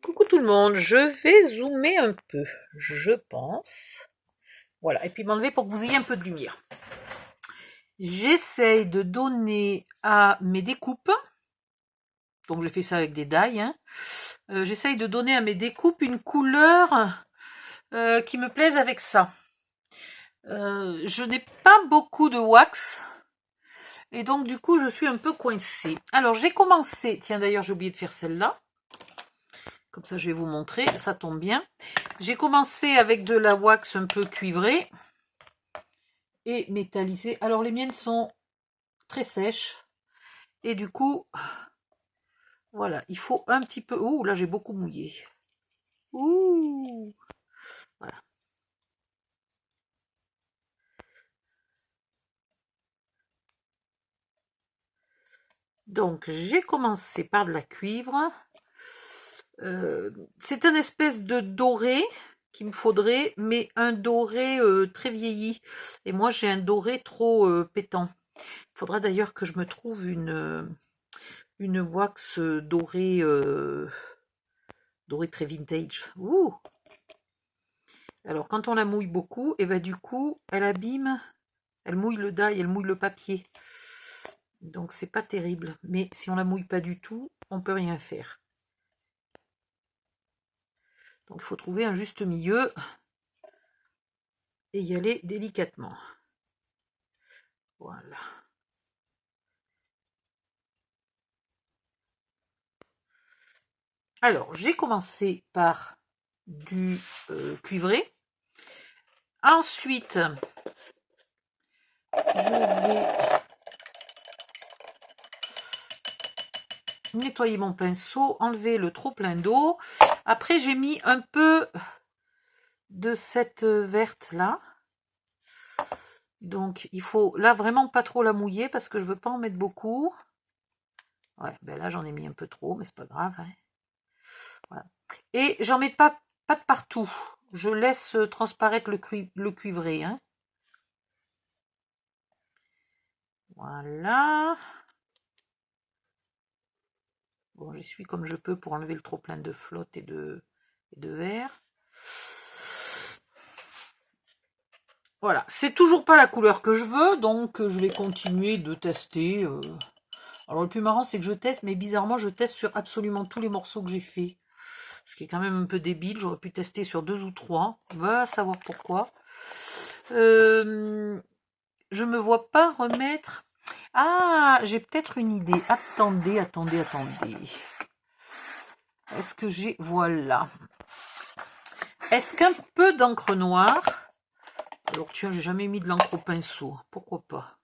Coucou tout le monde, je vais zoomer un peu, je pense. Voilà, et puis m'enlever pour que vous ayez un peu de lumière. J'essaye de donner à mes découpes, donc je fais ça avec des die, j'essaye de donner à mes découpes une couleur qui me plaise avec ça. Je n'ai pas beaucoup de wax, et donc du coup je suis un peu coincée. Alors j'ai commencé, tiens d'ailleurs j'ai oublié de faire celle-là. Comme ça, je vais vous montrer, ça tombe bien. J'ai commencé avec de la wax un peu cuivrée et métallisée. Alors, les miennes sont très sèches. Et du coup, voilà, il faut un petit peu... Ouh, là, j'ai beaucoup mouillé. Ouh, voilà. Donc, j'ai commencé par de la cuivre. C'est une espèce de doré qu'il me faudrait, mais un doré très vieilli. Et moi, j'ai un doré trop pétant. Il faudra d'ailleurs que je me trouve une wax dorée, dorée très vintage. Ouh. Alors, quand on la mouille beaucoup, et ben du coup, elle abîme, elle mouille le die, elle mouille le papier. Donc, c'est pas terrible. Mais si on la mouille pas du tout, on peut rien faire. Donc, il faut trouver un juste milieu et y aller délicatement. Voilà. Alors, j'ai commencé par du cuivré. Ensuite, je vais nettoyer mon pinceau, enlever le trop plein d'eau. Après, j'ai mis un peu de cette verte là. Donc, il faut là vraiment pas trop la mouiller parce que je veux pas en mettre beaucoup. Ouais, ben là, j'en ai mis un peu trop, mais c'est pas grave. Hein. Voilà. Et j'en mets pas de partout. Je laisse transparaître le cuivré. Hein. Voilà. Bon, j'essuie comme je peux pour enlever le trop plein de flotte et de verre. Voilà, c'est toujours pas la couleur que je veux, donc je vais continuer de tester. Alors le plus marrant, c'est que je teste, mais bizarrement, je teste sur absolument tous les morceaux que j'ai fait. Ce qui est quand même un peu débile, j'aurais pu tester sur 2 ou 3. Va savoir pourquoi. Je me vois pas remettre... Ah, j'ai peut-être une idée. Attendez. Est-ce que j'ai... Voilà. Est-ce qu'un peu d'encre noire... Alors tiens, j'ai jamais mis de l'encre au pinceau. Pourquoi pas?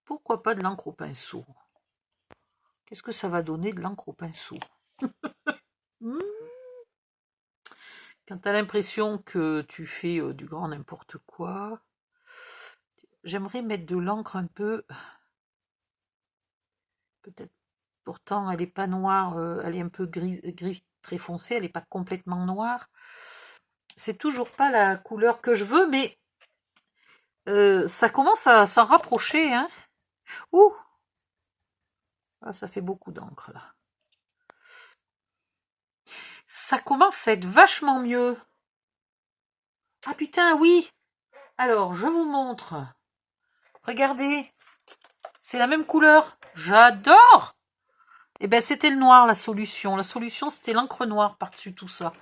Pourquoi pas de l'encre au pinceau? Qu'est-ce que ça va donner de l'encre au pinceau? Quand tu as l'impression que tu fais du grand n'importe quoi, j'aimerais mettre de l'encre un peu... Peut-être... Pourtant, elle n'est pas noire, elle est un peu gris très foncée, elle n'est pas complètement noire. C'est toujours pas la couleur que je veux, mais ça commence à s'en rapprocher. Hein. Ouh, ah, ça fait beaucoup d'encre là. Ça commence à être vachement mieux. Ah putain, oui. Alors, je vous montre. Regardez. C'est la même couleur. J'adore. Et ben, c'était le noir, la solution. La solution, c'était l'encre noire par-dessus tout ça.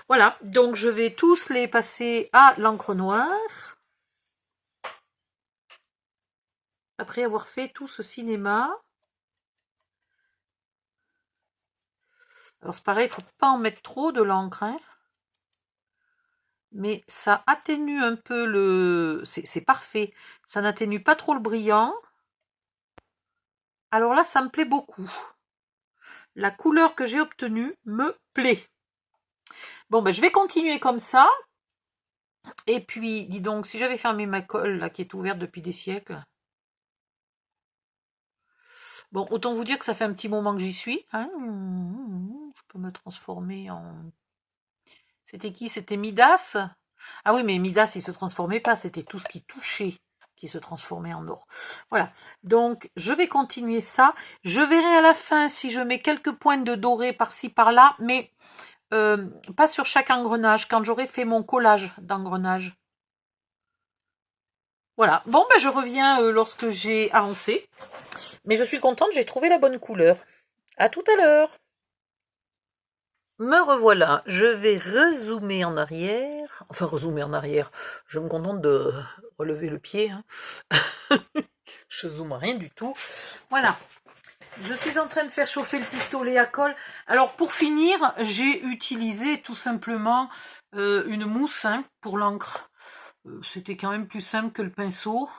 Voilà. Donc, je vais tous les passer à l'encre noire. Après avoir fait tout ce cinéma. Alors, c'est pareil, il ne faut pas en mettre trop de l'encre. Hein. Mais ça atténue un peu le... C'est parfait. Ça n'atténue pas trop le brillant. Alors là, ça me plaît beaucoup. La couleur que j'ai obtenue me plaît. Bon, ben, je vais continuer comme ça. Et puis, dis donc, si j'avais fermé ma colle, là, qui est ouverte depuis des siècles. Bon, autant vous dire que ça fait un petit moment que j'y suis. Hein. Je peux me transformer en... C'était qui? C'était Midas? Ah oui, mais Midas, il se transformait pas. C'était tout ce qui touchait qui se transformait en or. Voilà, donc je vais continuer ça. Je verrai à la fin si je mets quelques points de doré par-ci par-là, mais pas sur chaque engrenage, quand j'aurai fait mon collage d'engrenage. Voilà, bon ben je reviens lorsque j'ai avancé, mais je suis contente, j'ai trouvé la bonne couleur. À tout à l'heure. Me revoilà, je vais rezoomer en arrière, enfin rezoomer en arrière, je me contente de relever le pied, hein. Je zoome rien du tout. Voilà, je suis en train de faire chauffer le pistolet à colle. Alors pour finir, j'ai utilisé tout simplement une mousse pour l'encre. C'était quand même plus simple que le pinceau.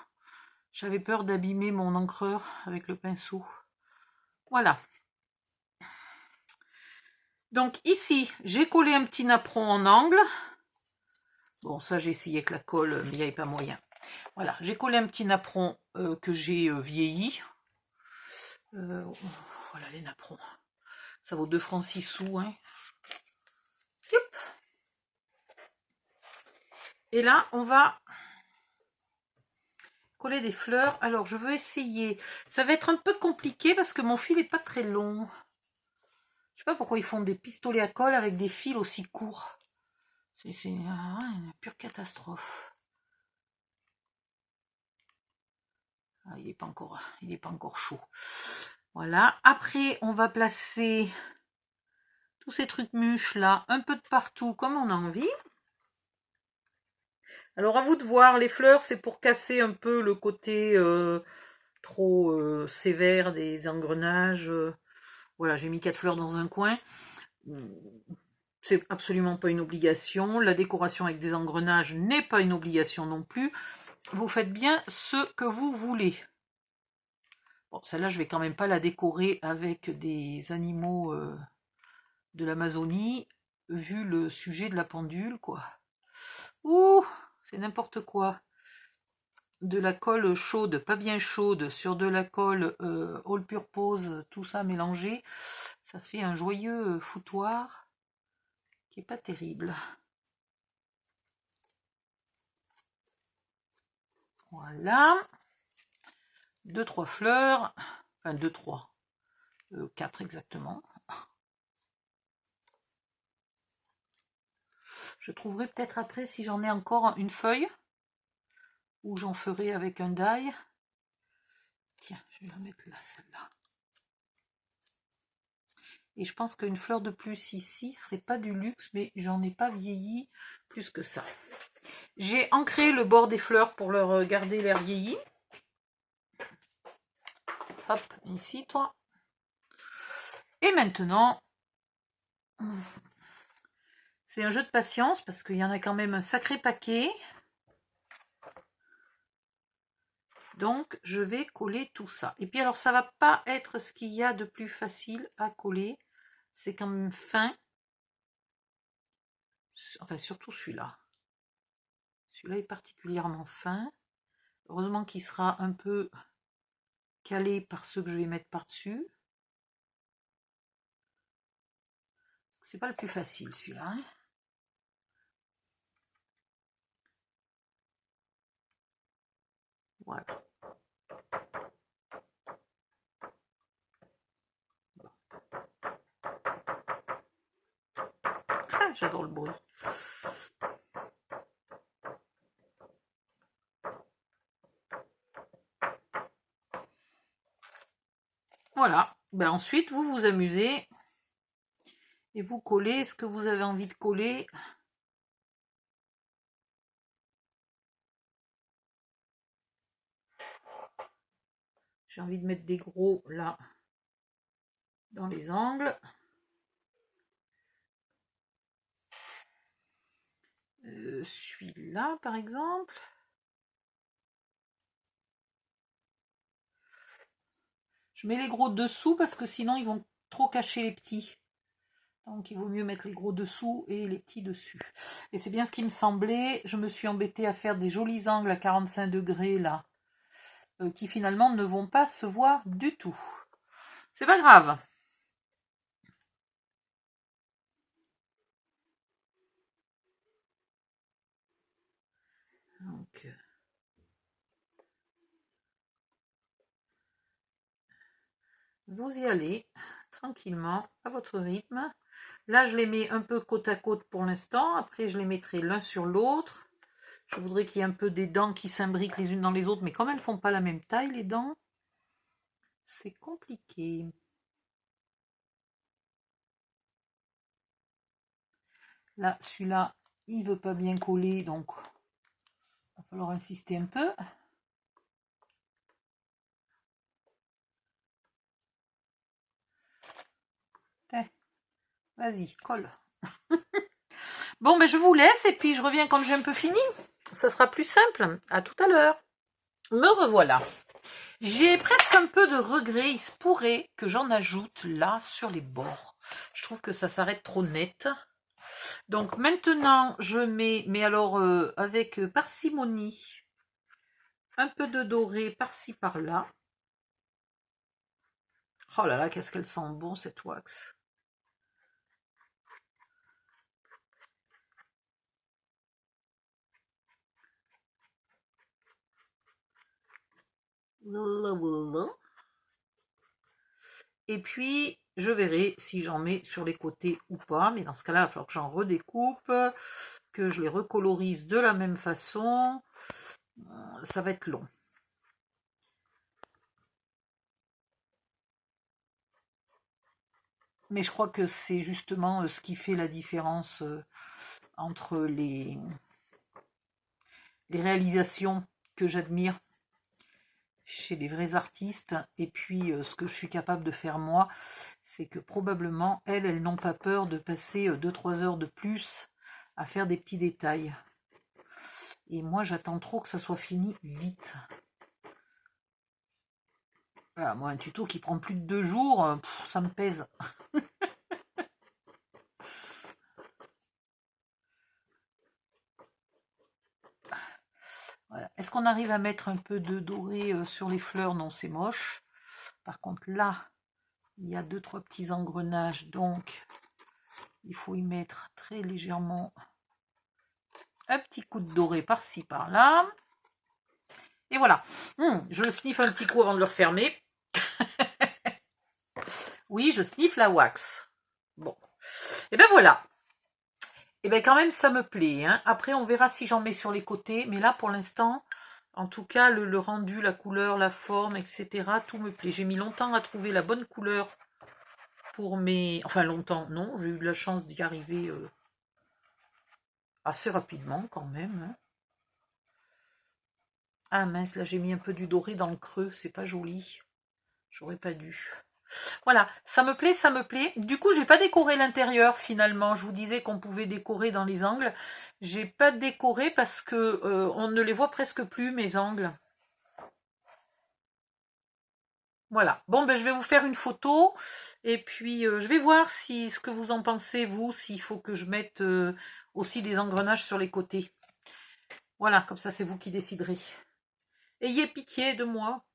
J'avais peur d'abîmer mon encreur avec le pinceau. Voilà. Donc ici, j'ai collé un petit napperon en angle. Bon, ça j'ai essayé avec la colle, mais il n'y avait pas moyen. Voilà, j'ai collé un petit napperon que j'ai vieilli. Voilà les napperons. Ça vaut 2 francs 6 sous. Hein. Yep. Et là, on va coller des fleurs. Alors, je veux essayer. Ça va être un peu compliqué parce que mon fil n'est pas très long. Je sais pas pourquoi ils font des pistolets à colle avec des fils aussi courts. C'est une pure catastrophe. Ah, il n'est pas encore chaud. Voilà. Après, on va placer tous ces trucs mûches là, un peu de partout comme on a envie. Alors à vous de voir, les fleurs c'est pour casser un peu le côté trop sévère des engrenages. Voilà, j'ai mis 4 fleurs dans un coin. C'est absolument pas une obligation. La décoration avec des engrenages n'est pas une obligation non plus. Vous faites bien ce que vous voulez. Bon, celle-là, je vais quand même pas la décorer avec des animaux de l'Amazonie, vu le sujet de la pendule, quoi. Ouh, c'est n'importe quoi. De la colle chaude, pas bien chaude, sur de la colle all purpose, tout ça mélangé, ça fait un joyeux foutoir qui est pas terrible. Voilà. 2-3 fleurs, enfin 2-3, 4 exactement. Je trouverai peut-être après si j'en ai encore une feuille, ou j'en ferai avec un die. Tiens, je vais la mettre là, celle-là. Et je pense qu'une fleur de plus ici serait pas du luxe, mais j'en ai pas vieilli plus que ça. J'ai ancré le bord des fleurs pour leur garder l'air vieilli. Hop, ici, toi. Et maintenant, c'est un jeu de patience parce qu'il y en a quand même un sacré paquet. Donc, je vais coller tout ça. Et puis, alors, ça va pas être ce qu'il y a de plus facile à coller. C'est quand même fin. Enfin, surtout celui-là. Celui-là est particulièrement fin. Heureusement qu'il sera un peu calé par ceux que je vais mettre par-dessus. C'est pas le plus facile, celui-là. Hein. Voilà. Ah, j'adore le bruit. Voilà. Ben ensuite, vous vous amusez et vous collez ce que vous avez envie de coller. J'ai envie de mettre des gros là dans les angles. Celui-là, par exemple. Je mets les gros dessous parce que sinon ils vont trop cacher les petits. Donc il vaut mieux mettre les gros dessous et les petits dessus. Et c'est bien ce qui me semblait. Je me suis embêtée à faire des jolis angles à 45 degrés là. Qui finalement ne vont pas se voir du tout. C'est pas grave. Donc, vous y allez tranquillement, à votre rythme. Là, je les mets un peu côte à côte pour l'instant. Après, je les mettrai l'un sur l'autre. Je voudrais qu'il y ait un peu des dents qui s'imbriquent les unes dans les autres, mais comme elles ne font pas la même taille, les dents, c'est compliqué. Là, celui-là, il veut pas bien coller, donc il va falloir insister un peu. Vas-y, colle. Bon, ben je vous laisse et puis je reviens quand j'ai un peu fini. Ça sera plus simple. À tout à l'heure. Me revoilà. J'ai presque un peu de regret. Il se pourrait que j'en ajoute là sur les bords. Je trouve que ça s'arrête trop net. Donc maintenant, je mets, mais alors avec parcimonie, un peu de doré par-ci par-là. Oh là là, qu'est-ce qu'elle sent bon cette wax. Et puis, je verrai si j'en mets sur les côtés ou pas. Mais dans ce cas-là, il va falloir que j'en redécoupe, que je les recolorise de la même façon. Ça va être long. Mais je crois que c'est justement ce qui fait la différence entre les réalisations que j'admire chez les vrais artistes et puis ce que je suis capable de faire moi, c'est que probablement elles n'ont pas peur de passer 2-3 heures de plus à faire des petits détails. Et moi j'attends trop que ça soit fini vite. Voilà, moi un tuto qui prend plus de 2 jours, ça me pèse. Voilà. Est-ce qu'on arrive à mettre un peu de doré sur les fleurs? Non, c'est moche. Par contre, là, il y a 2-3 petits engrenages, donc il faut y mettre très légèrement un petit coup de doré par-ci, par-là. Et voilà. Je le sniffe un petit coup avant de le refermer. Oui, je sniffe la wax. Bon. Et ben voilà. Et ben quand même, ça me plaît. Hein. Après, on verra si j'en mets sur les côtés. Mais là, pour l'instant, en tout cas, le rendu, la couleur, la forme, etc., tout me plaît. J'ai mis longtemps à trouver la bonne couleur pour mes... Enfin, longtemps, non. J'ai eu la chance d'y arriver assez rapidement, quand même. Hein. Ah mince, là, j'ai mis un peu du doré dans le creux. C'est pas joli. J'aurais pas dû. Voilà, ça me plaît, ça me plaît. Du coup, j'ai pas décoré l'intérieur finalement. Je vous disais qu'on pouvait décorer dans les angles. J'ai pas décoré parce que on ne les voit presque plus, mes angles. Voilà. Bon, ben je vais vous faire une photo. Et puis, je vais voir si ce que vous en pensez, vous, s'il faut que je mette aussi des engrenages sur les côtés. Voilà, comme ça, c'est vous qui déciderez. Ayez pitié de moi.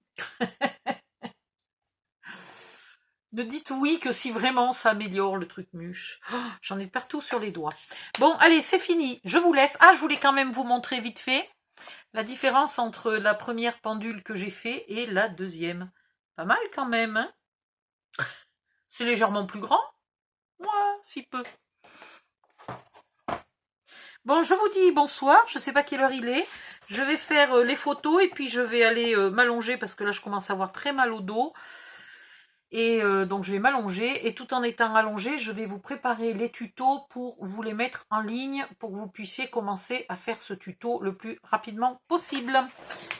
Ne dites oui que si vraiment ça améliore le truc mûche. Oh, j'en ai partout sur les doigts. Bon, allez, c'est fini. Je vous laisse. Ah, je voulais quand même vous montrer vite fait la différence entre la première pendule que j'ai fait et la deuxième. Pas mal quand même, hein? C'est légèrement plus grand. Moi, si peu. Bon, je vous dis bonsoir. Je ne sais pas quelle heure il est. Je vais faire les photos et puis je vais aller m'allonger parce que là, je commence à avoir très mal au dos. Et donc je vais m'allonger et tout en étant allongée, je vais vous préparer les tutos pour vous les mettre en ligne pour que vous puissiez commencer à faire ce tuto le plus rapidement possible.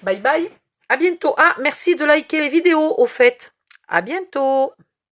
Bye bye, à bientôt. Ah, merci de liker les vidéos au fait. À bientôt.